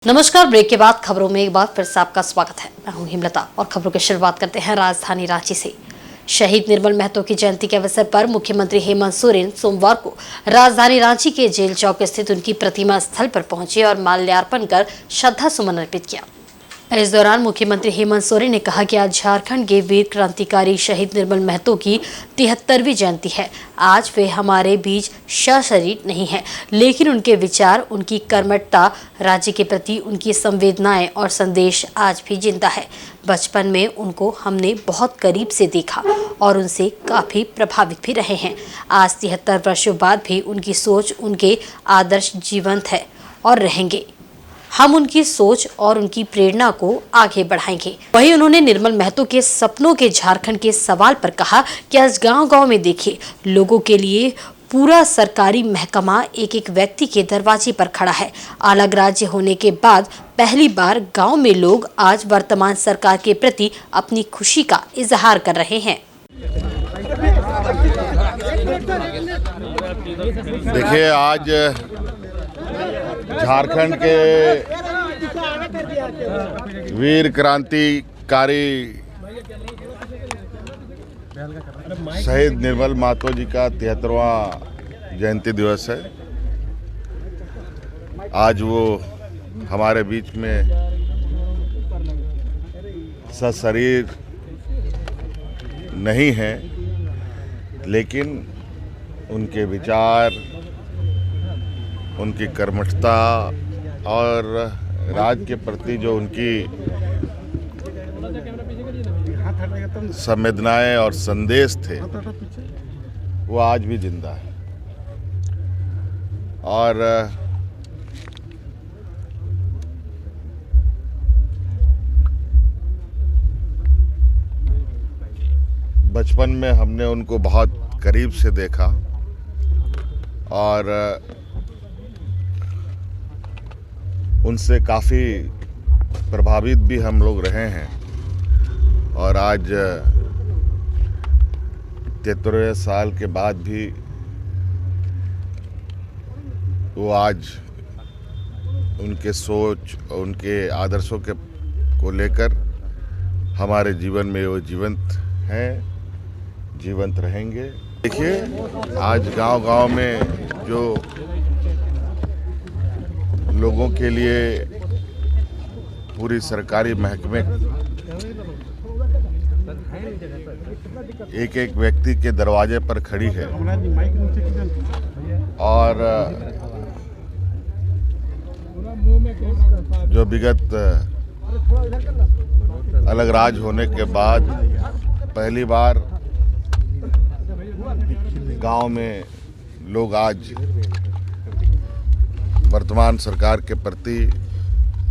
नमस्कार। ब्रेक के बाद खबरों में एक बार फिर से आपका स्वागत है। मैं हूं हिमलता और खबरों की शुरुआत करते हैं राजधानी रांची से। शहीद निर्मल महतो की जयंती के अवसर पर मुख्यमंत्री हेमंत सोरेन सोमवार को राजधानी रांची के जेल चौक स्थित उनकी प्रतिमा स्थल पर पहुंचे और माल्यार्पण कर श्रद्धा सुमन अर्पित किया। इस दौरान मुख्यमंत्री हेमंत सोरेन ने कहा कि आज झारखंड के वीर क्रांतिकारी शहीद निर्मल महतो की 73वीं जयंती है। आज वे हमारे बीच सशरीर नहीं है, लेकिन उनके विचार, उनकी कर्मठता, राज्य के प्रति उनकी संवेदनाएं और संदेश आज भी जिंदा है। बचपन में उनको हमने बहुत करीब से देखा और उनसे काफी प्रभावित भी रहे हैं। आज 73 वर्षों बाद भी उनकी सोच, उनके आदर्श जीवंत है और रहेंगे। हम उनकी सोच और उनकी प्रेरणा को आगे बढ़ाएंगे। वहीं उन्होंने निर्मल महतो के सपनों के झारखंड के सवाल पर कहा कि आज गांव-गांव में देखिए, लोगों के लिए पूरा सरकारी महकमा एक एक व्यक्ति के दरवाजे पर खड़ा है। अलग राज्य होने के बाद पहली बार गांव में लोग आज वर्तमान सरकार के प्रति अपनी खुशी का इजहार कर रहे हैं। देखिए, आज झारखंड के वीर क्रांतिकारी शहीद निर्मल महतो जी का 73वां जयंती दिवस है। आज वो हमारे बीच में सशरीर नहीं है, लेकिन उनके विचार, उनकी कर्मठता और राज्य के प्रति जो उनकी संवेदनाएं और संदेश थे, वो आज भी जिंदा है। और बचपन में हमने उनको बहुत करीब से देखा और उनसे काफ़ी प्रभावित भी हम लोग रहे हैं। और आज 73 साल के बाद भी वो आज उनके सोच, उनके आदर्शों को लेकर हमारे जीवन में वो जीवंत हैं, जीवंत रहेंगे। देखिए, आज गांव-गांव में जो लोगों के लिए पूरी सरकारी महकमे एक एक व्यक्ति के दरवाजे पर खड़ी है और जो विगत अलग राज होने के बाद पहली बार गांव में लोग आज वर्तमान सरकार के प्रति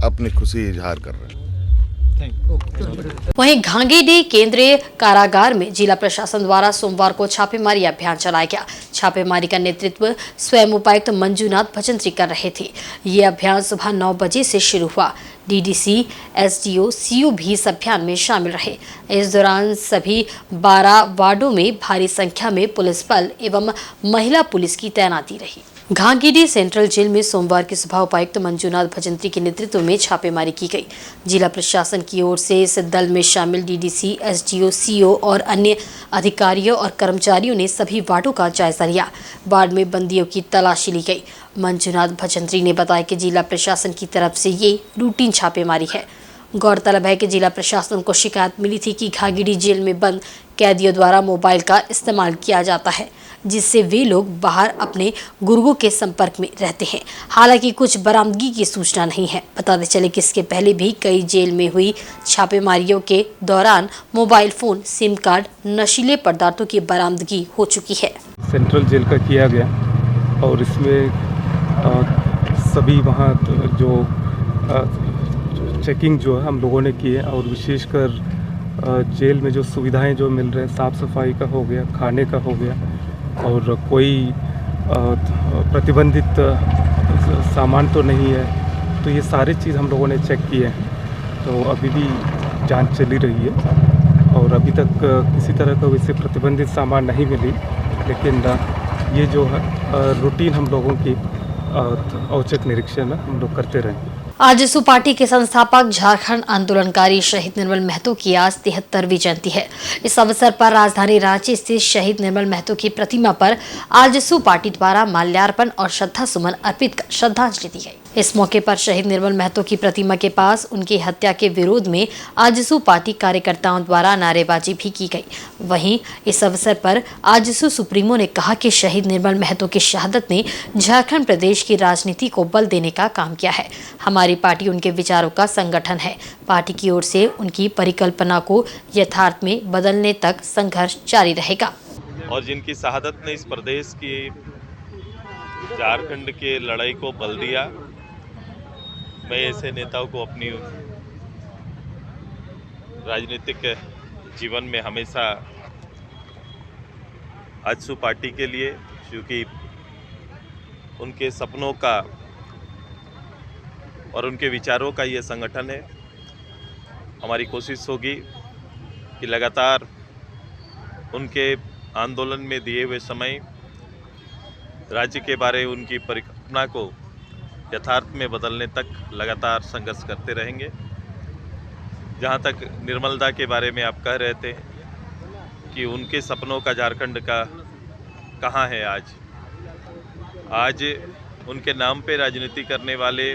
अपनी खुशी इजहार कर रहे हैं। वहीं घांगीडीह केंद्रीय कारागार में जिला प्रशासन द्वारा सोमवार को छापेमारी अभियान चलाया गया। छापेमारी का नेतृत्व स्वयं उपायुक्त मंजूनाथ भजंत्री कर रहे थे। ये अभियान सुबह 9 बजे से शुरू हुआ। डीडीसी, एसडीओ, सीओ भी इस अभियान में शामिल रहे। इस दौरान सभी 12 वार्डों में भारी संख्या में पुलिस बल एवं महिला पुलिस की तैनाती रही। घांगीडीह सेंट्रल जेल में सोमवार की सुबह उपायुक्त मंजूनाथ भजंत्री के नेतृत्व में छापेमारी की गई। जिला प्रशासन की ओर से इस दल में शामिल डीडीसी, एसडीओ, सीओ और अन्य अधिकारियों और कर्मचारियों ने सभी वार्डों का जायजा लिया। वार्ड में बंदियों की तलाशी ली गई। मंजूनाथ भजंत्री ने बताया कि जिला प्रशासन की तरफ से ये रूटीन छापेमारी है। गौरतलब है कि जिला प्रशासन को शिकायत मिली थी कि घांगीडीह जेल में बंद कैदियों द्वारा मोबाइल का इस्तेमाल किया जाता है, जिससे वे लोग बाहर अपने गुर्गों के संपर्क में रहते हैं। हालांकि कुछ बरामदगी की सूचना नहीं है। बताते चले कि इसके पहले भी कई जेल में हुई छापेमारियों के दौरान मोबाइल फोन, सिम कार्ड, नशीले पदार्थों की बरामदगी हो चुकी है। सेंट्रल जेल का किया गया और इसमें सभी वहाँ जो चेकिंग जो है हम लोगों ने की है और विशेषकर जेल में जो सुविधाएं जो मिल रहे हैं, साफ़ सफाई का हो गया, खाने का हो गया और कोई प्रतिबंधित सामान तो नहीं है, तो ये सारी चीज़ हम लोगों ने चेक किए हैं। तो अभी भी जांच चली रही है और अभी तक किसी तरह का वैसे प्रतिबंधित सामान नहीं मिली, लेकिन ये जो है रूटीन हम लोगों की औचक निरीक्षण हम लोग करते रहे। आजसू पार्टी के संस्थापक झारखंड आंदोलनकारी शहीद निर्मल महतो की आज 73वीं जयंती है। इस अवसर पर राजधानी रांची स्थित शहीद निर्मल महतो की प्रतिमा पर आजसू पार्टी द्वारा माल्यार्पण और श्रद्धा सुमन अर्पित कर श्रद्धांजलि दी गई। इस मौके पर शहीद निर्मल महतो की प्रतिमा के पास उनकी हत्या के विरोध में आजसू पार्टी कार्यकर्ताओं द्वारा नारेबाजी भी की गई। वहीं इस अवसर पर आजसू सुप्रीमो ने कहा कि शहीद निर्मल महतो की शहादत ने झारखंड प्रदेश की राजनीति को बल देने का काम किया है। हमारी पार्टी उनके विचारों का संगठन है। पार्टी की ओर से उनकी परिकल्पना को यथार्थ में बदलने तक संघर्ष जारी रहेगा। और जिनकी शहादत ने इस प्रदेश की, झारखंड के लड़ाई को बल दिया, मैं ऐसे नेताओं को अपनी राजनीतिक जीवन में हमेशा आजसू पार्टी के लिए, क्योंकि उनके सपनों का और उनके विचारों का ये संगठन है। हमारी कोशिश होगी कि लगातार उनके आंदोलन में दिए हुए समय राज्य के बारे उनकी परिकल्पना को यथार्थ में बदलने तक लगातार संघर्ष करते रहेंगे। जहाँ तक निर्मलता के बारे में आप कह रहे थे कि उनके सपनों का झारखंड का कहाँ है आज उनके नाम पे राजनीति करने वाले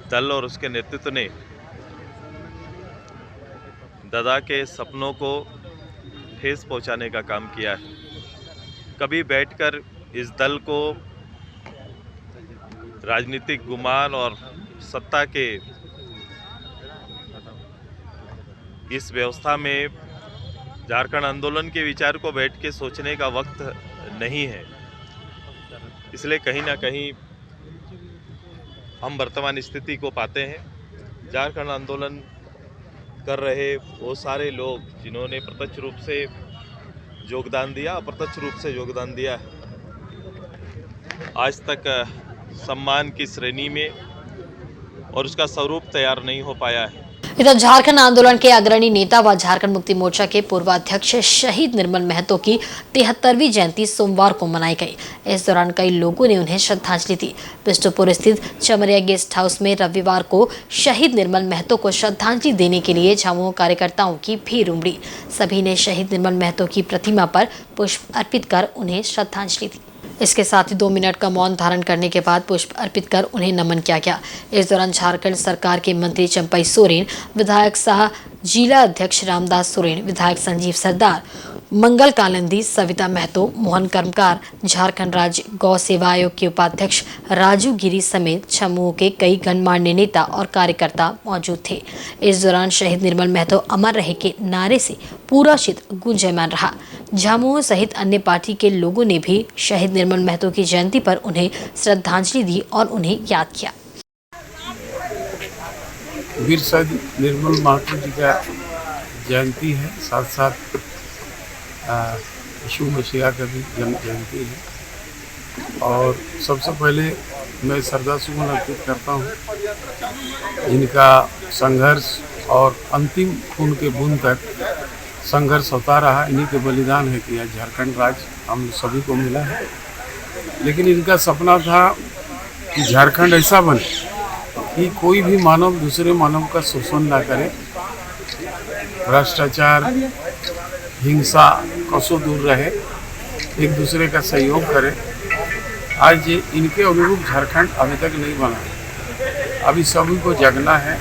दल और उसके नेतृत्व ने दादा के सपनों को ठेस पहुंचाने का काम किया है। कभी बैठकर इस दल को राजनीतिक गुमान और सत्ता के इस व्यवस्था में झारखंड आंदोलन के विचार को बैठ के सोचने का वक्त नहीं है। इसलिए कहीं ना कहीं हम वर्तमान स्थिति को पाते हैं। झारखंड आंदोलन कर रहे वो सारे लोग जिन्होंने प्रत्यक्ष रूप से योगदान दिया, अप्रत्यक्ष रूप से योगदान दिया, आज तक सम्मान की श्रेणी में और उसका स्वरूप तैयार नहीं हो पाया है। इधर झारखंड आंदोलन के अग्रणी नेता व झारखंड मुक्ति मोर्चा के पूर्व अध्यक्ष शहीद निर्मल महतो की 73वीं जयंती सोमवार को मनाई गई। इस दौरान कई लोगों ने उन्हें श्रद्धांजलि दी। बिष्टुपुर स्थित चमरिया गेस्ट हाउस में रविवार को शहीद निर्मल महतो को श्रद्धांजलि देने के लिए झामुमो कार्यकर्ताओं की भीड़ उमड़ी। सभी ने शहीद निर्मल महतो की प्रतिमा पर पुष्प अर्पित कर उन्हें श्रद्धांजलि दी। इसके साथ ही 2 मिनट का मौन धारण करने के बाद पुष्प अर्पित कर उन्हें नमन किया गया। इस दौरान झारखंड सरकार के मंत्री चंपई सोरेन, विधायक सह जिला अध्यक्ष रामदास सोरेन, विधायक संजीव सरदार, मंगल कालिंदी, सविता महतो, मोहन कर्मकार, झारखंड राज्य गौ सेवा आयोग के उपाध्यक्ष राजू गिरी समेत छमुओं के कई गणमान्य नेता और कार्यकर्ता मौजूद थे। इस दौरान शहीद निर्मल महतो अमर रहे के नारे से पूरा क्षेत्र गूंजयमान रहा। झामुमो सहित अन्य पार्टी के लोगों ने भी शहीद निर्मल महतो की जयंती पर उन्हें श्रद्धांजलि दी और उन्हें याद किया। वीर शहीद निर्मल महतो जी का जयंती है, साथ साथ यीशु मसीहा का भी जन्म जयंती है। और सबसे पहले मैं श्रद्धा सुमन अर्पित करता हूँ जिनका संघर्ष और अंतिम खून के बूंद तक संघर्ष होता रहा। इन्हीं के बलिदान है कि आज झारखंड राज्य हम सभी को मिला है। लेकिन इनका सपना था कि झारखंड ऐसा बने कि कोई भी मानव दूसरे मानव का शोषण ना करे, भ्रष्टाचार, हिंसा कसो दूर रहे, एक दूसरे का सहयोग करे। आज ये इनके अनुरूप झारखंड अभी तक नहीं बना है। अभी सभी को जगना है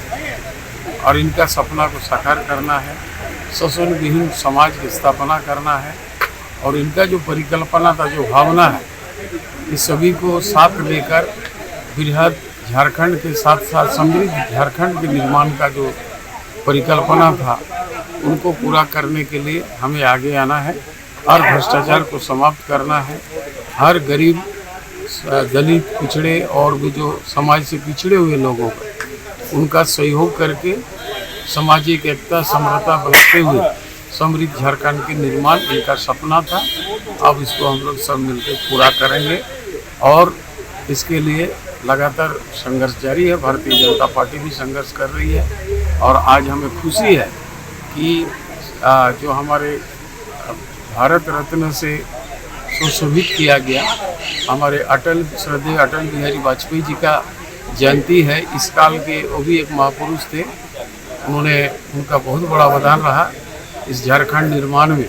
और इनका सपना को साकार करना है। शोषण विहीन समाज की स्थापना करना है और इनका जो परिकल्पना था, जो भावना है, इस सभी को साथ लेकर बृहद झारखंड के साथ साथ समृद्ध झारखंड के निर्माण का जो परिकल्पना था, उनको पूरा करने के लिए हमें आगे आना है और भ्रष्टाचार को समाप्त करना है। हर गरीब, दलित, पिछड़े और भी जो समाज से पिछड़े हुए लोगों को उनका सहयोग करके सामाजिक एकता, समरसता बढ़ाते हुए समृद्ध झारखंड के निर्माण इनका सपना था। अब इसको हम लोग सब मिलकर पूरा करेंगे और इसके लिए लगातार संघर्ष जारी है। भारतीय जनता पार्टी भी संघर्ष कर रही है और आज हमें खुशी है कि जो हमारे भारत रत्न से सुशोभित किया गया, हमारे श्रद्धेय अटल बिहारी वाजपेयी जी का जयंती है इस काल के, वो भी एक महापुरुष थे। उन्होंने उनका बहुत बड़ा अवदान रहा इस झारखंड निर्माण में।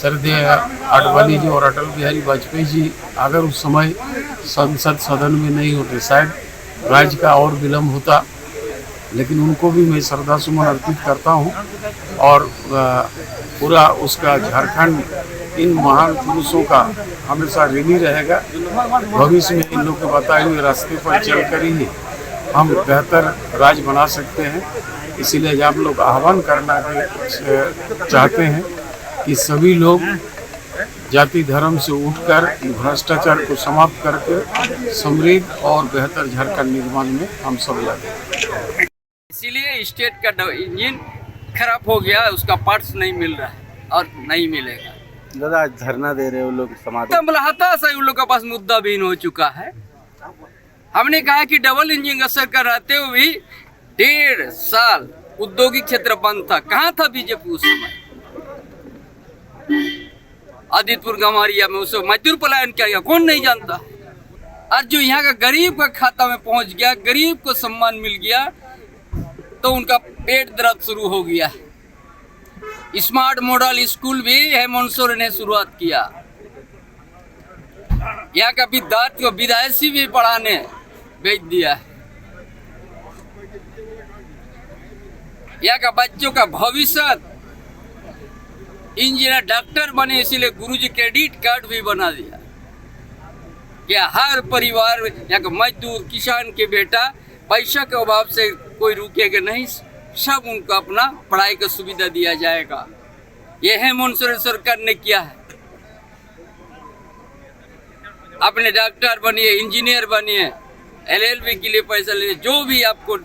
श्रद्धेय अडवाणी जी और अटल बिहारी वाजपेयी जी अगर उस समय संसद सदन में नहीं होते शायद राज्य का और विलम्ब होता, लेकिन उनको भी मैं श्रद्धा सुमन अर्पित करता हूँ। और पूरा उसका झारखंड इन महान पुरुषों का हमेशा ऋणी रहेगा। भविष्य में इन लोग के बताए हुए रास्ते पर चलकर ही हम बेहतर राज्य बना सकते हैं। इसीलिए आप लोग आह्वान करना चाहते हैं कि सभी लोग जाति धर्म से उठकर भ्रष्टाचार को समाप्त करके समृद्ध और बेहतर झारखंड निर्माण में हम सब लगे। इसीलिए स्टेट का इंजन खराब हो गया, उसका पार्ट्स नहीं मिल रहा है और नहीं मिलेगा। दादा धरना दे रहे हो लोग समाज हताशा उन लोग के पास मुद्दा भी हो चुका है। हमने कहा कि डबल इंजन का सरकार रहते हुए भी 1.5 साल औद्योगिक क्षेत्र बंद था। कहाँ था बीजेपी उस समय? आदित्यपुर गमारिया में उसे मजदूर पलायन किया गया, कौन नहीं जानता। और जो यहाँ का गरीब का खाता में पहुँच गया, गरीब को सम्मान मिल गया, तो उनका पेट दर्द शुरू हो गया। स्मार्ट मॉडल स्कूल भी हेमंत सोरेन ने शुरुआत किया। यहाँ का विद्यार्थी को विदेशी भी पढ़ाने भेज दिया है। यहाँ का बच्चों का भविष्य इंजीनियर डॉक्टर बने, इसीलिए गुरुजी क्रेडिट कार्ड भी बना दिया। क्या हर परिवार यहाँ का मजदूर किसान के बेटा पैसा के अभाव से कोई रुकेगा नहीं, सब उनको अपना पढ़ाई का सुविधा दिया जाएगा। ये हेमंत सोरेन सरकार ने किया है। अपने डॉक्टर बनिए, इंजीनियर बनिए, LLB के लिए पैसा ले, जो भी आपको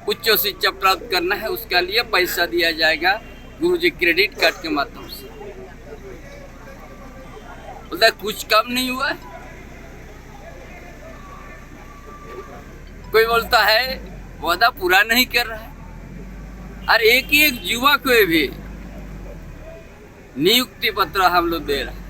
उच्च शिक्षा प्राप्त करना है उसका लिए पैसा दिया जाएगा गुरुजी क्रेडिट कार्ड के माध्यम से। बोलता कुछ कम नहीं हुआ है। कोई बोलता है वादा पूरा नहीं कर रहा है। और एक युवा को भी नियुक्ति पत्र हम लोग दे रहे हैं।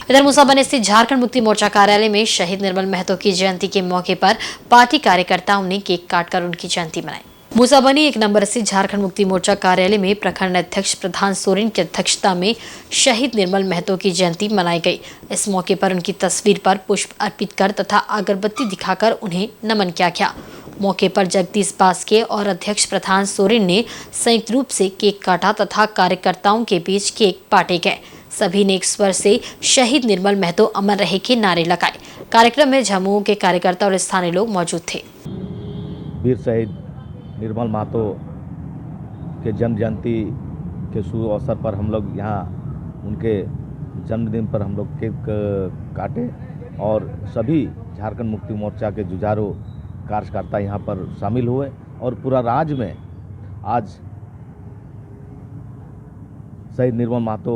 इधर मुसाबनी स्थित झारखंड मुक्ति मोर्चा कार्यालय में शहीद निर्मल महतो की जयंती के मौके पर पार्टी कार्यकर्ताओं ने केक काटकर उनकी जयंती मनाई। मुसाबनी 1 नंबर स्थित झारखंड मुक्ति मोर्चा कार्यालय में प्रखंड अध्यक्ष प्रधान सोरेन की अध्यक्षता में शहीद निर्मल महतो की जयंती मनाई गई। इस मौके पर उनकी तस्वीर पर पुष्प अर्पित कर तथा अगरबत्ती दिखाकर उन्हें नमन किया गया। मौके पर जगदीश बास्के और अध्यक्ष प्रधान सोरेन ने संयुक्त रूप से केक काटा तथा कार्यकर्ताओं के बीच केक बांटे गए। सभी ने एक स्वर से शहीद निर्मल महतो अमर रहे के नारे लगाए। कार्यक्रम में झामुमो के कार्यकर्ता और स्थानीय लोग मौजूद थे। वीर शहीद निर्मल महतो के जन्म जयंती के शुभ अवसर पर हम लोग यहाँ उनके जन्मदिन पर हम लोग केक काटे और सभी झारखंड मुक्ति मोर्चा के जुझारू कार्यकर्ता यहाँ पर शामिल हुए और पूरा राज्य में आज शहीद निर्मल महतो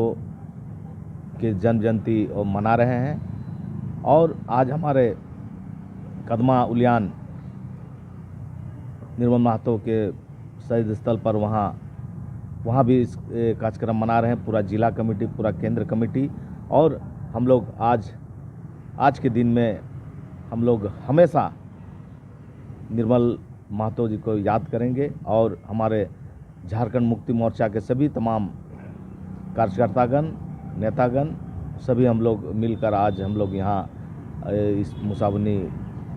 के जन्म जयंती मना रहे हैं। और आज हमारे कदमा उलियान निर्मल महतो के शहीद स्थल पर वहाँ भी इस कार्यक्रम मना रहे हैं। पूरा जिला कमेटी, पूरा केंद्र कमेटी और हम लोग आज के दिन में हम लोग हमेशा निर्मल महतो जी को याद करेंगे और हमारे झारखंड मुक्ति मोर्चा के सभी तमाम कार्यकर्तागण, नेतागण सभी हम लोग मिलकर आज हम लोग यहाँ इस मुसाबनी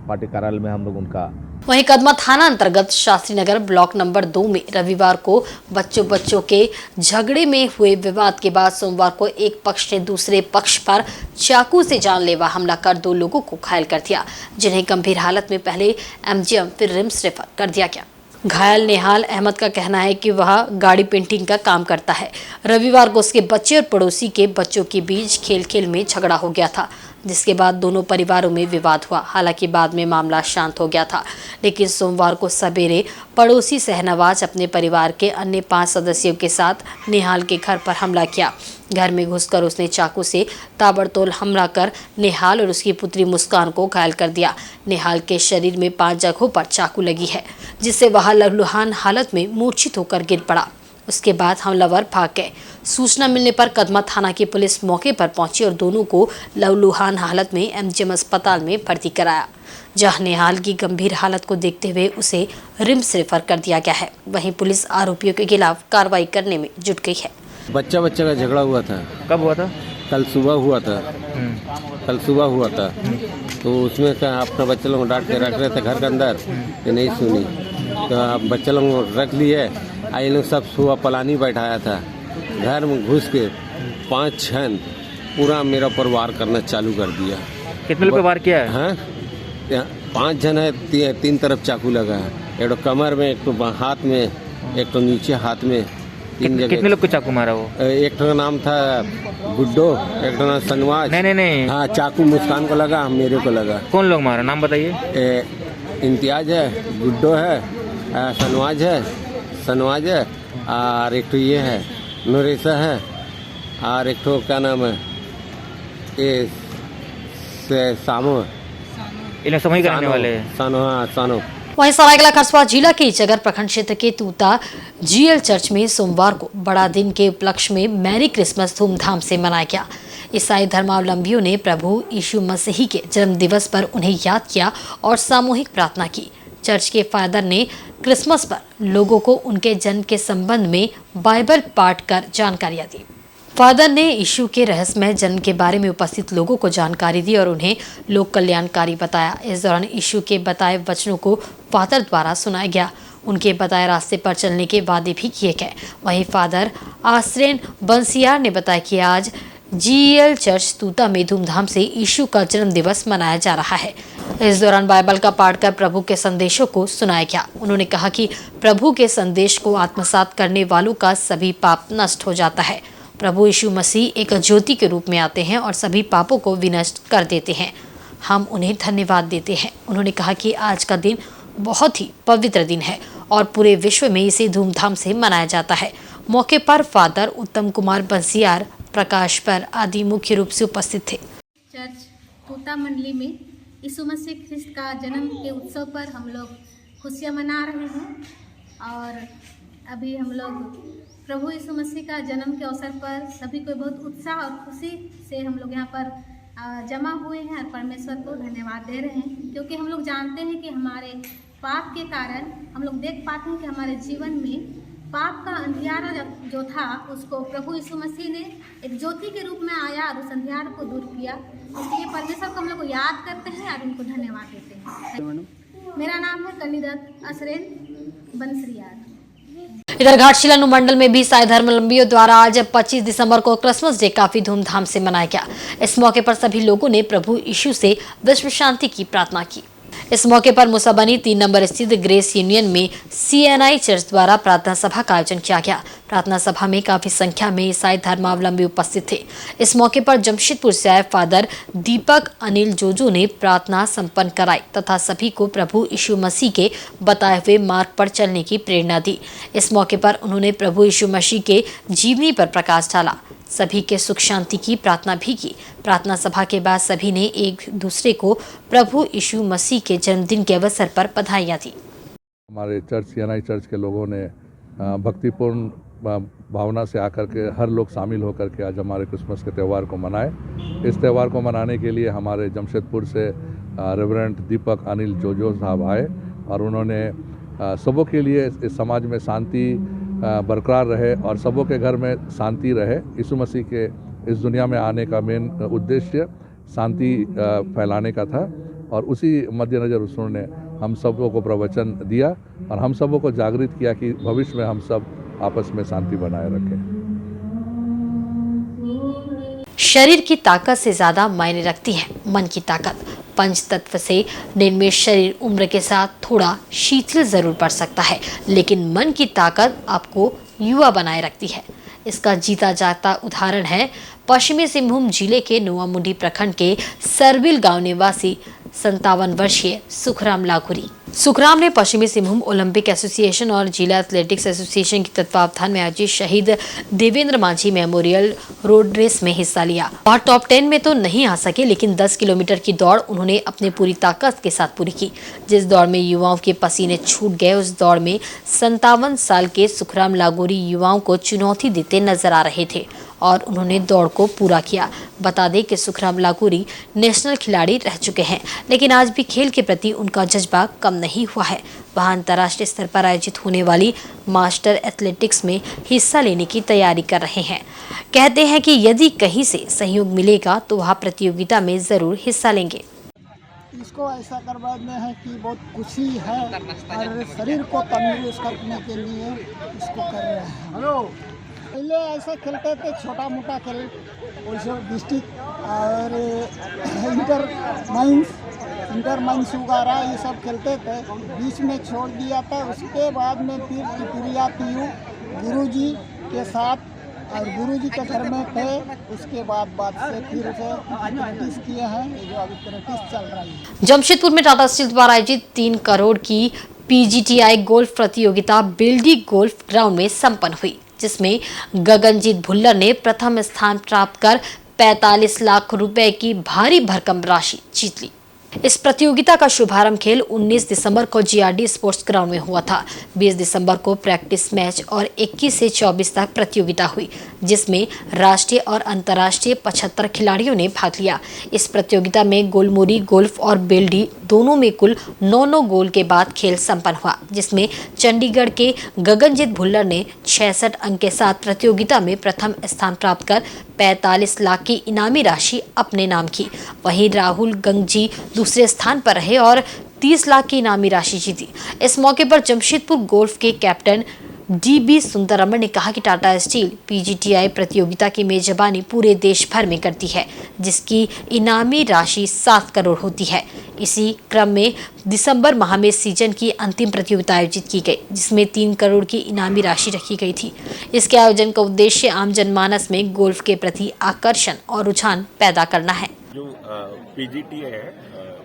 पार्टी कार्यालय में हम लोग उनका। वहीं कदमा थाना अंतर्गत शास्त्री नगर ब्लॉक नंबर 2 में रविवार को बच्चों के झगड़े में हुए विवाद के बाद सोमवार को एक पक्ष ने दूसरे पक्ष पर चाकू से जानलेवा हमला कर 2 लोगों को घायल कर दिया, जिन्हें गंभीर हालत में पहले MGM फिर रिम्स रेफर कर दिया गया। घायल नेहाल अहमद का कहना है कि वह गाड़ी पेंटिंग का काम करता है। रविवार को उसके बच्चे और पड़ोसी के बच्चों के बीच खेल में झगड़ा हो गया था, जिसके बाद दोनों परिवारों में विवाद हुआ। हालांकि बाद में मामला शांत हो गया था, लेकिन सोमवार को सवेरे पड़ोसी सहनवाज अपने परिवार के अन्य 5 सदस्यों के साथ नेहाल के घर पर हमला किया। घर में घुसकर उसने चाकू से ताबड़तोड़ हमला कर नेहाल और उसकी पुत्री मुस्कान को घायल कर दिया। नेहाल के शरीर में 5 जगहों पर चाकू लगी है, जिससे वह लहूलुहान हालत में मूर्छित होकर गिर पड़ा। उसके बाद हमलावर भाग गए। सूचना मिलने पर कदमा थाना की पुलिस मौके पर पहुंची और दोनों को लहूलुहान हालत में एमजीएम अस्पताल में भर्ती कराया, जहां निहाल की गंभीर हालत को देखते हुए उसे रिम्स रेफर कर दिया गया है। वहीं पुलिस आरोपियों के खिलाफ कार्रवाई करने में जुट गई है। बच्चा का झगड़ा हुआ था। कब हुआ था? कल सुबह हुआ था। तो उसमें क्या अपना बच्चे लोग डांट के रख रहे थे घर के अंदर, कि नहीं सुनी तो आप बच्चे लोग रख लिए। आई लोग सब सुबह पलानी बैठाया था, घर में घुस के 5-6 पूरा मेरा पर वार करना चालू कर दिया। कितने लोग पे वार किया है? हाँ, 5 जन है, 3 तरफ चाकू लगा है, एक तो कमर में, एक तो हाथ में, एक तो नीचे हाथ में, 3 जगह। कितने लोग को चाकू मारा वो? एक का नाम था गुड्डो, एक का नाम सनवाज। नहीं। हाँ, चाकू मुस्कान को लगा, मेरे को लगा। कौन लोग मारा, नाम बताइए। इम्तियाज है, गुड्डो है, सनवाज है, और एक तो ये है नूरेसा है, और एक तो क्या नाम है ये सामो, इन समझ करने वाले सानो। वहीं सरायकेला खरसुआ जिला के चगर प्रखंड क्षेत्र के तूता जीएल चर्च में सोमवार को बड़ा दिन के उपलक्ष्य में मैरी क्रिसमस धूमधाम से मनाया गया। ईसाई धर्मावलंबियों ने प्रभु यीशु मसीह के जन्म दिवस पर उन्हें याद किया और सामूहिक प्रार्थना की। चर्च के फादर ने क्रिसमस पर लोगों को उनके जन्म के संबंध में बाइबल पाठ कर जानकारियां दी। फादर ने यीशु के रहस्यमय जन्म के बारे में उपस्थित लोगों को जानकारी दी और उन्हें लोक कल्याणकारी बताया। इस दौरान यीशु के बताए वचनों को फादर द्वारा सुनाया गया। उनके बताए रास्ते पर चलने के वादे भी किए गए। वहीं फादर आश्रेन बंसियार ने बताया कि आज जीएल चर्च तूता में धूमधाम से यीशु का जन्म दिवस मनाया जा रहा है। इस दौरान बाइबल का पाठ कर प्रभु के संदेशों को सुनाया गया। उन्होंने कहा कि प्रभु के संदेश को आत्मसात करने वालों का सभी पाप नष्ट हो जाता है। प्रभु यीशु मसीह एक ज्योति के रूप में आते हैं और सभी पापों को विनष्ट कर देते हैं। हम उन्हें धन्यवाद देते हैं। उन्होंने कहा कि आज का दिन बहुत ही पवित्र दिन है और पूरे विश्व में इसे धूमधाम से मनाया जाता है। मौके पर फादर उत्तम कुमार बंसियार, प्रकाश पर आदि मुख्य रूप से उपस्थित थे। चर्च तूता मंडली में यीशु मसीह ख्रिस्त का जन्म के उत्सव पर हम लोग खुशियाँ मना रहे हैं और अभी हम लोग प्रभु यीशु मसीह का जन्म के अवसर पर सभी को बहुत उत्साह और खुशी से हम लोग यहाँ पर जमा हुए हैं और परमेश्वर को धन्यवाद दे रहे हैं, क्योंकि हम लोग जानते हैं कि हमारे पाप के कारण हम लोग देख पाते हैं कि हमारे जीवन में पाप का अंधियारा जो था उसको प्रभु यीशु मसीह ने एक ज्योति के रूप में आया और उस अंधियार को दूर किया। इसलिए परमेश्वर को हम लोग याद करते हैं और उनको धन्यवाद देते हैं। मेरा नाम है कलिदत असरेन बंसरियार। इधर घाटशिला अनुमंडल में भी ईसाई धर्मावलंबियों द्वारा आज 25 दिसंबर को क्रिसमस डे काफी धूमधाम से मनाया गया। इस मौके पर सभी लोगों ने प्रभु यीशु से विश्व शांति की प्रार्थना की। इस मौके पर मुसाबनी 3 नंबर स्थित ग्रेस यूनियन में CNI चर्च द्वारा प्रार्थना सभा का आयोजन किया गया। प्रार्थना सभा में काफी संख्या में ईसाई धर्मावलंबी उपस्थित थे। इस मौके पर जमशेदपुर से आए फादर दीपक अनिल जोजो ने प्रार्थना संपन्न कराई तथा सभी को प्रभु यीशु मसीह के बताए हुए मार्ग पर चलने की प्रेरणा दी। इस मौके पर उन्होंने प्रभु यीशु मसीह के जीवनी पर प्रकाश डाला। सभी के सुख शांति की प्रार्थना भी की। प्रार्थना सभा के बाद सभी ने एक दूसरे को प्रभु यीशु मसीह के जन्मदिन के अवसर पर बधाइयाँ दी। हमारे चर्च CNI चर्च के लोगों ने भक्तिपूर्ण भावना से आकर के हर लोग शामिल होकर के आज हमारे क्रिसमस के त्यौहार को मनाए। इस त्यौहार को मनाने के लिए हमारे जमशेदपुर से रेवरेंट दीपक अनिल जोजो साहब आए और उन्होंने सबों के लिए इस समाज में शांति बरकरार रहे और सबों के घर में शांति रहे। यीशु मसीह के इस दुनिया में आने का मेन उद्देश्य शांति फैलाने का था और उसी मद्देनज़र उन्होंने हम सबों को प्रवचन दिया और हम सबों को जागृत किया कि भविष्य में हम सब आपस में शांति बनाए रखें। शरीर की ताकत से ज्यादा मायने रखती है मन की ताकत। पंच तत्व से निर्मित शरीर उम्र के साथ थोड़ा शिथिल जरूर पड़ सकता है, लेकिन मन की ताकत आपको युवा बनाए रखती है। इसका जीता जागता उदाहरण है पश्चिमी सिंहभूम जिले के नोआमुंडी प्रखंड के सरबिल गांव निवासी 57 वर्षीय सुखराम लागुरी। सुखराम ने पश्चिमी सिंहभूम ओलंपिक एसोसिएशन और जिला एथलेटिक्स एसोसिएशन के तत्वावधान में आयोजित शहीद Devendra Manjhi memorial road race में हिस्सा लिया। वह टॉप 10 में तो नहीं आ सके, लेकिन 10 किलोमीटर की दौड़ उन्होंने अपनी पूरी ताकत के साथ पूरी की। जिस दौड़ में युवाओं के पसीने छूट गए, उस दौड़ में 57 साल के सुखराम लागोरी युवाओं को चुनौती देते नजर आ रहे थे और उन्होंने दौड़ को पूरा किया। बता दें कि सुखराम लागोरी नेशनल खिलाड़ी रह चुके हैं, लेकिन आज भी खेल के प्रति उनका जज्बा कम नहीं हुआ है। वह अंतर्राष्ट्रीय स्तर पर आयोजित होने वाली मास्टर एथलेटिक्स में हिस्सा लेने की तैयारी कर रहे हैं। कहते हैं कि यदि कहीं से सहयोग मिलेगा तो वह प्रतियोगिता में जरूर हिस्सा लेंगे। इसको ऐसा करवाने है कि बहुत खुशी है और शरीर को तंदुरुस्त करने के लिए इसको कर रहे हैं। पहले ऐसे खेलते थे, छोटा मोटा खेल, वैसे डिस्ट्रिक्ट और इंटर माइंस वगैरह ये सब खेलते थे। बीच में छोड़ दिया था। उसके बाद में फिर त्रिपुरिया पीयू गुरुजी के साथ और गुरुजी के घर में थे। उसके बाद से फिर से प्रैक्टिस किए हैं, जो अभी प्रैक्टिस चल रही है। जमशेदपुर में टाटा स्टील द्वारा आयोजित 3 करोड़ की PGTI गोल्फ प्रतियोगिता बिल्डी गोल्फ ग्राउंड में संपन्न हुई, जिसमें गगनजीत भुल्लर ने प्रथम स्थान प्राप्त कर 45 लाख रुपए की भारी भरकम राशि जीत ली। इस प्रतियोगिता का शुभारंभ खेल 19 दिसंबर को GRD स्पोर्ट्स ग्राउंड में हुआ था। 20 दिसंबर को प्रैक्टिस मैच और 21 से 24 तक प्रतियोगिता हुई, जिसमें राष्ट्रीय और अंतर्राष्ट्रीय 75 खिलाड़ियों ने भाग लिया। इस प्रतियोगिता में गोलमुरी गोल्फ और बेल्डी दोनों में कुल 9 गोल के बाद खेल संपन्न हुआ, जिसमें चंडीगढ़ के गगनजीत भुल्लर ने 66 अंक के साथ प्रतियोगिता में प्रथम स्थान प्राप्त कर 45 लाख की इनामी राशि अपने नाम की। वहीं राहुल गंगजी दूसरे स्थान पर रहे और 30 लाख की इनामी राशि जीती। इस मौके पर जमशेदपुर गोल्फ के कैप्टन DB सुंदरमण ने कहा कि टाटा स्टील PGTI प्रतियोगिता की मेजबानी पूरे देश भर में करती है, जिसकी इनामी राशि 7 करोड़ होती है। इसी क्रम में दिसंबर माह में सीजन की अंतिम प्रतियोगिता आयोजित की गई, जिसमें 3 करोड़ की इनामी राशि रखी गई थी। इसके आयोजन का उद्देश्य आम जनमानस में गोल्फ के प्रति आकर्षण और रुझान पैदा करना है। जो PGTI है,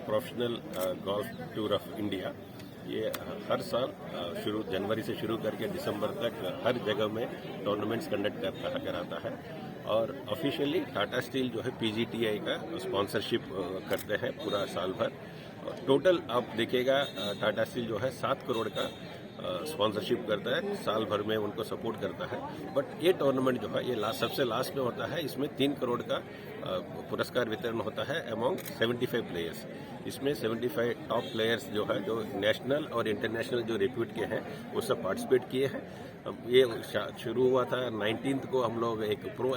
professional golf tour of India, ये हर साल जनवरी से शुरू करके दिसंबर तक हर जगह में टूर्नामेंट्स कंडक्ट कराता है और ऑफिशियली टाटा स्टील जो है PGTI का स्पॉन्सरशिप करते हैं पूरा साल भर। टोटल आप देखिएगा टाटा स्टील जो है 7 करोड़ का स्पॉन्सरशिप करता है, साल भर में उनको सपोर्ट करता है। बट ये टूर्नामेंट जो है ये सबसे लास्ट में होता है। इसमें 3 करोड़ का पुरस्कार वितरण होता है अमॉन्ग 75 प्लेयर्स। इसमें 75 टॉप प्लेयर्स जो है, जो नेशनल और इंटरनेशनल जो रिप्यूट के हैं, वो सब पार्टिसिपेट किए हैं। ये शुरू हुआ था 19 को। हम लोग एक प्रो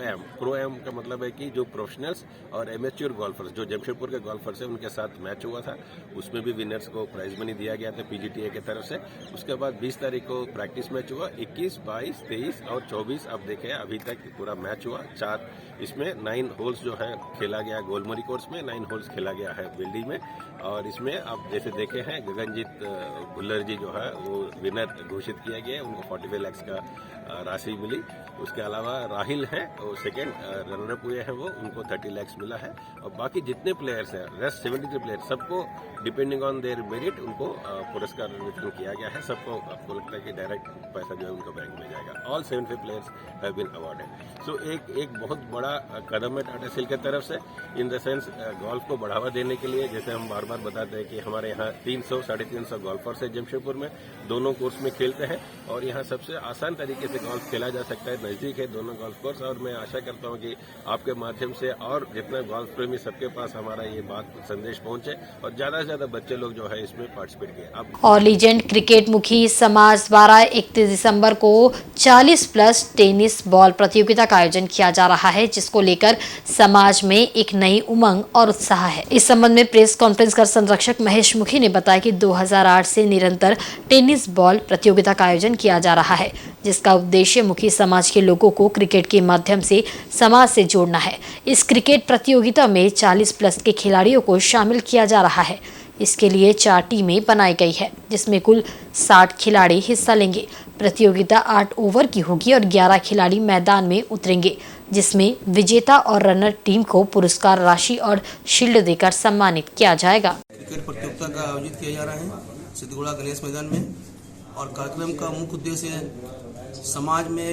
एम का मतलब है कि जो प्रोफेशनल्स और एमेच्योर गोल्फर्स जो जमशेदपुर के गोल्फर्स हैं उनके साथ मैच हुआ था। उसमें भी विनर्स को प्राइज मनी दिया गया था PGTI की तरफ से। उसके बाद 20 तारीख को प्रैक्टिस मैच हुआ। 21, 22, 23 और 24 अब देखें अभी तक पूरा मैच हुआ। 4 इसमें 9 होल्स जो है खेला गया गोलमोरी कोर्स में, 9 होल्स खेला गया है बिल्डी में। और इसमें आप जैसे देखे हैं गगनजीत भुल्लर जी जो है वो विनर घोषित किया गया है, उनको 45 लाख का राशि मिली। उसके अलावा राहिल हैं वो सेकेंड रनर अप हुए हैं, वो उनको 30 लाख मिला है। और बाकी जितने प्लेयर्स हैं रेस्ट 73 प्लेयर्स सबको डिपेंडिंग ऑन देयर मेरिट उनको पुरस्कार वितरण किया गया है। सबको आपको लगता है कि डायरेक्ट पैसा जो है उनको बैंक में जाएगा। All 75 players have been awarded. So एक बहुत बड़ा कदम है टाटा स्टील की तरफ से, इन द सेंस गोल्फ को बढ़ावा देने के लिए। जैसे हम बार बार बताते हैं कि हमारे यहाँ 300 साढ़े 300 गोल्फर्स है जमशेदपुर में, दोनों कोर्स में खेलते हैं और यहाँ सबसे आसान तरीके से गोल्फ खेला जा सकता है। नज़दीक है दोनों गोल्फ कोर्स और मैं आशा करता हूँ कि आपके माध्यम से और जितना गोल्फ प्रेमी सबके पास हमारा ये बात संदेश पहुँचे और ज़्यादा से ज़्यादा बच्चे लोग जो है इसमें पार्टिसिपेट किए। और लीजेंड क्रिकेट मुखी समाज द्वारा 31 दिसंबर को 40+ टेनिस बॉल प्रतियोगिता का आयोजन किया जा रहा है, जिसको लेकर समाज में एक नई उमंग और उत्साह है। इस संबंध में प्रेस कॉन्फ्रेंस कर संरक्षक महेश मुखी ने बताया कि 2008 से निरंतर टेनिस बॉल प्रतियोगिता का आयोजन किया जा रहा है, जिसका उद्देश्य मुखी समाज के लोगों को क्रिकेट के माध्यम से समाज से जोड़ना है। इस क्रिकेट प्रतियोगिता में 40+ के खिलाड़ियों को शामिल किया जा रहा है। इसके लिए 4 टीमें बनाई गई है, जिसमें कुल 60 खिलाड़ी हिस्सा लेंगे। प्रतियोगिता 8 ओवर की होगी और 11 खिलाड़ी मैदान में उतरेंगे, जिसमें विजेता और रनर टीम को पुरस्कार राशि और शील्ड देकर सम्मानित किया जाएगा। क्रिकेट प्रतियोगिता का आयोजित किया जा रहा है। सिद्धगुड़ा गणेश मैदान में। और कार्यक्रम का मुख्य उद्देश्य है समाज में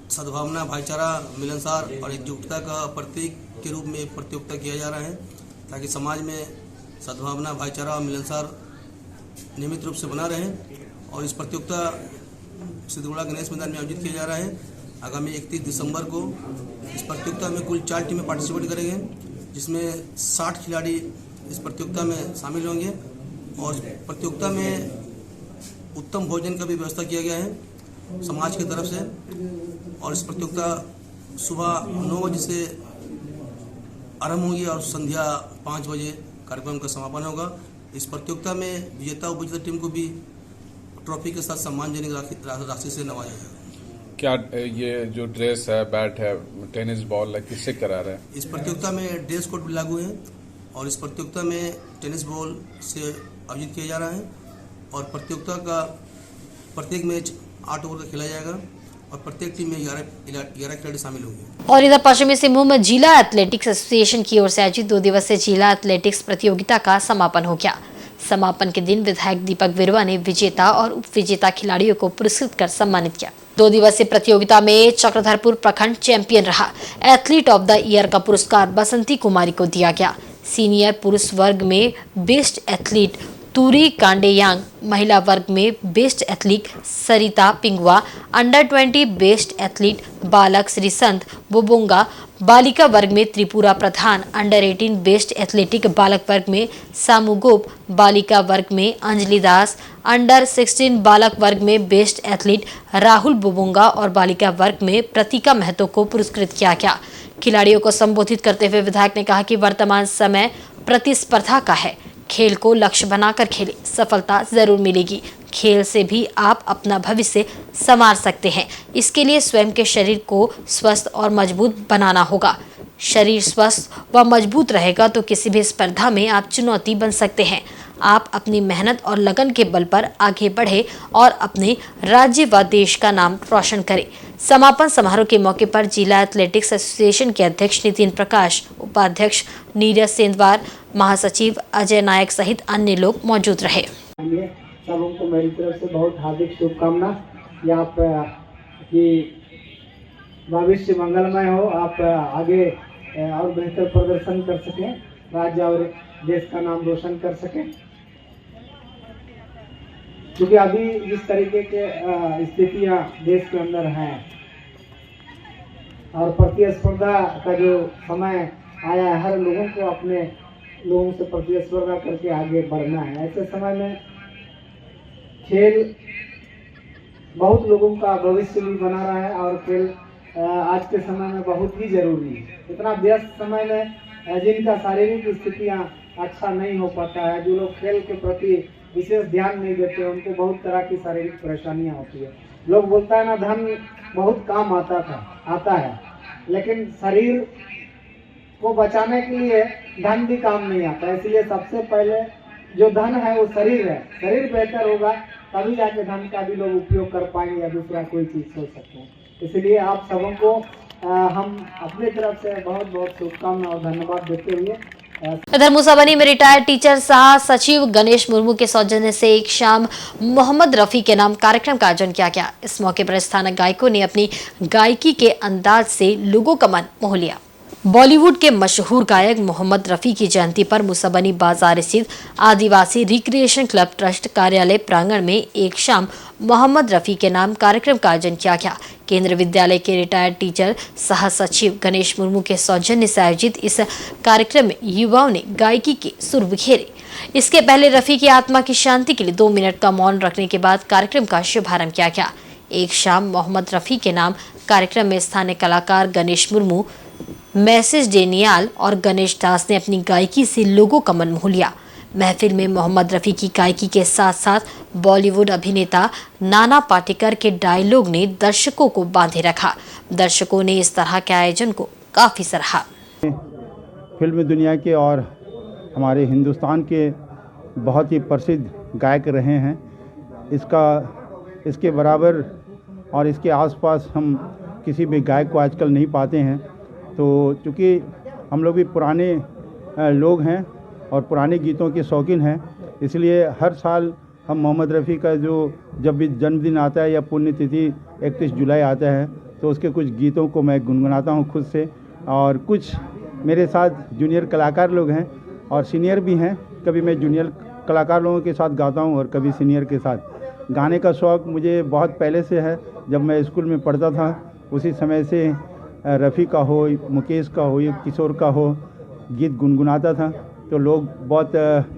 सद्भावना, भाईचारा, मिलनसार और एकजुटता का प्रतीक के रूप में प्रतियोगिता किया जा रहा है, ताकि समाज में सद्भावना, भाईचारा और मिलनसार नियमित रूप से बना रहे। और इस प्रतियोगिता सिद्धगुड़ा गणेश मैदान में आयोजित किया जा रहा है। आगामी 31 दिसंबर को इस प्रतियोगिता में कुल 4 टीमें पार्टिसिपेट करेंगे, जिसमें 60 खिलाड़ी इस प्रतियोगिता में शामिल होंगे। और प्रतियोगिता में उत्तम भोजन का भी व्यवस्था किया गया है समाज की तरफ से। और इस प्रतियोगिता सुबह 9 बजे से आरंभ होगी और संध्या 5 बजे कार्यक्रम का समापन होगा। इस प्रतियोगिता में विजेता उपविजेता टीम को भी ट्रॉफी के साथ सम्मानजनक राशि से नवाजा जाएगा। क्या ये जो ड्रेस है, बैट है, टेनिस बॉल है, किससे करा रहे हैं? इस प्रतियोगिता में ड्रेस कोड भी लागू है और इस प्रतियोगिता में टेनिस बॉल से आयोजित किया जा रहा है। और प्रतियोगिता का प्रत्येक मैच 8 ओवर का खेला जाएगा और प्रत्येक टीम में 11 खिलाड़ी शामिल होंगे। और इधर पश्चिमी सिंहभूम जिला एथलेटिक्स एसोसिएशन की ओर से आयोजित 2 दिवसीय जिला एथलेटिक्स प्रतियोगिता का समापन हो गया। समापन के दिन विधायक दीपक बिरुवा ने विजेता और उप विजेता खिलाड़ियों को पुरस्कृत कर सम्मानित किया। 2 दिवसीय प्रतियोगिता में चक्रधरपुर प्रखंड चैंपियन रहा एथलीट ऑफ द ईयर का पुरस्कार बसंती कुमारी को दिया गया। सीनियर पुरुष वर्ग में बेस्ट एथलीट तूरी कांडेयांग, महिला वर्ग में बेस्ट एथलीट सरिता पिंगुआ, अंडर 20 बेस्ट एथलीट बालक श्रीसंत बुबुंगा, बालिका वर्ग में त्रिपुरा प्रधान, अंडर 18 बेस्ट एथलेटिक बालक वर्ग में सामुगोप, बालिका वर्ग में अंजलि दास, अंडर 16 बालक वर्ग में बेस्ट एथलीट राहुल बुबुंगा और बालिका वर्ग में प्रतिका महतो को पुरस्कृत किया गया। खिलाड़ियों को संबोधित करते हुए विधायक ने कहा कि वर्तमान समय प्रतिस्पर्धा का है, खेल को लक्ष्य बनाकर खेलें, सफलता जरूर मिलेगी। खेल से भी आप अपना भविष्य संवार सकते हैं। इसके लिए स्वयं के शरीर को स्वस्थ और मजबूत बनाना होगा। शरीर स्वस्थ व मजबूत रहेगा तो किसी भी स्पर्धा में आप चुनौती बन सकते हैं। आप अपनी मेहनत और लगन के बल पर आगे बढ़े और अपने राज्य व देश का नाम रोशन करें। समापन समारोह के मौके पर जिला एथलेटिक्स एसोसिएशन के अध्यक्ष नितिन प्रकाश, उपाध्यक्ष नीरज सेंधवार, महासचिव अजय नायक सहित अन्य लोग मौजूद रहे। सबको मेरी तरफ से बहुत हार्दिक शुभकामना। आप की भविष्य मंगलमय हो, आप आगे और बेहतर प्रदर्शन कर सकें, राज्य और देश का नाम रोशन कर सकें। क्योंकि अभी जिस तरीके के स्थितियां देश के अंदर हैं और प्रतिस्पर्धा का जो समय आया है, हर लोगों को अपने लोगों से प्रतिस्पर्धा करके आगे बढ़ना है। ऐसे समय में खेल बहुत लोगों का भविष्य भी बना रहा है और खेल आज के समय में बहुत ही जरूरी है। इतना व्यस्त समय में जिनका शारीरिक स्थितियां अच्छा नहीं हो पाता है, जो लोग खेल के प्रति विशेष ध्यान नहीं देते, उनको बहुत तरह की शारीरिक परेशानियां होती है। लोग बोलता है ना, धन बहुत काम आता है, लेकिन शरीर को बचाने के लिए धन भी काम नहीं आता। इसलिए सबसे पहले जो धन है वो शरीर है। शरीर बेहतर होगा तभी जाके धन का भी लोग उपयोग कर पाएंगे या दूसरा कोई चीज सोच सकते हैं। इसलिए आप सबों को हम अपनी तरफ से बहुत बहुत शुभकामना और धन्यवाद देते हुए इधर मुसाबनी में रिटायर्ड टीचर सह सचिव गणेश मुर्मू के सौजन्य से एक शाम मोहम्मद रफी के नाम कार्यक्रम का आयोजन किया गया। इस मौके पर स्थानीय गायकों ने अपनी गायकी के अंदाज से लोगों का मन मोह लिया। बॉलीवुड के मशहूर गायक मोहम्मद रफ़ी की जयंती पर मुसाबनी बाजार स्थित आदिवासी रिक्रिएशन क्लब ट्रस्ट कार्यालय प्रांगण में एक शाम मोहम्मद रफ़ी के नाम कार्यक्रम का आयोजन किया गया। केंद्रीय विद्यालय के रिटायर्ड टीचर सह सचिव गणेश मुर्मू के सौजन्य से आयोजित इस कार्यक्रम में युवाओं ने गायकी के सुर बिखेरे। इसके पहले रफ़ी की आत्मा की शांति के लिए 2 मिनट का मौन रखने के बाद कार्यक्रम का शुभारंभ किया गया। एक शाम मोहम्मद रफ़ी के नाम कार्यक्रम में स्थानीय कलाकार गणेश मुर्मू, मैसेज डेनियाल और गणेश दास ने अपनी गायकी से लोगों का मन मोह लिया। महफिल में मोहम्मद रफ़ी की गायकी के साथ साथ बॉलीवुड अभिनेता नाना पाटेकर के डायलॉग ने दर्शकों को बांधे रखा। दर्शकों ने इस तरह के आयोजन को काफ़ी सराहा। फिल्म दुनिया के और हमारे हिंदुस्तान के बहुत ही प्रसिद्ध गायक रहे हैं। इसके बराबर और इसके आसपास हम किसी भी गायक को आजकल नहीं पाते हैं। तो चूँकि हम लोग भी पुराने लोग हैं और पुराने गीतों के शौकीन हैं, इसलिए हर साल हम मोहम्मद रफ़ी का जो जब भी जन्मदिन आता है या पुण्यतिथि 31 जुलाई आता है तो उसके कुछ गीतों को मैं गुनगुनाता हूँ खुद से, और कुछ मेरे साथ जूनियर कलाकार लोग हैं और सीनियर भी हैं। कभी मैं जूनियर कलाकार लोगों के साथ गाता हूँ और कभी सीनियर के साथ। गाने का शौक़ मुझे बहुत पहले से है। जब मैं स्कूल में पढ़ता था उसी समय से रफ़ी का हो, मुकेश का हो, किशोर का हो, गीत गुनगुनाता था तो लोग बहुत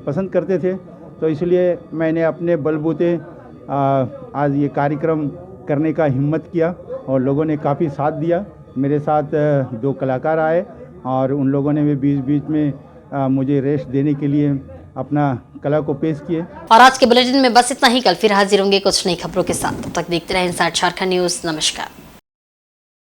पसंद करते थे। तो इसलिए मैंने अपने बलबूते आज ये कार्यक्रम करने का हिम्मत किया और लोगों ने काफ़ी साथ दिया। मेरे साथ 2 कलाकार आए और उन लोगों ने भी बीच बीच में मुझे रेस्ट देने के लिए अपना कला को पेश किए। और आज के बुलेटिन में बस इतना ही। कल फिर हाजिर होंगे कुछ नई खबरों के साथ। तब तक देखते रहें इनसाइड झारखंड न्यूज़। नमस्कार।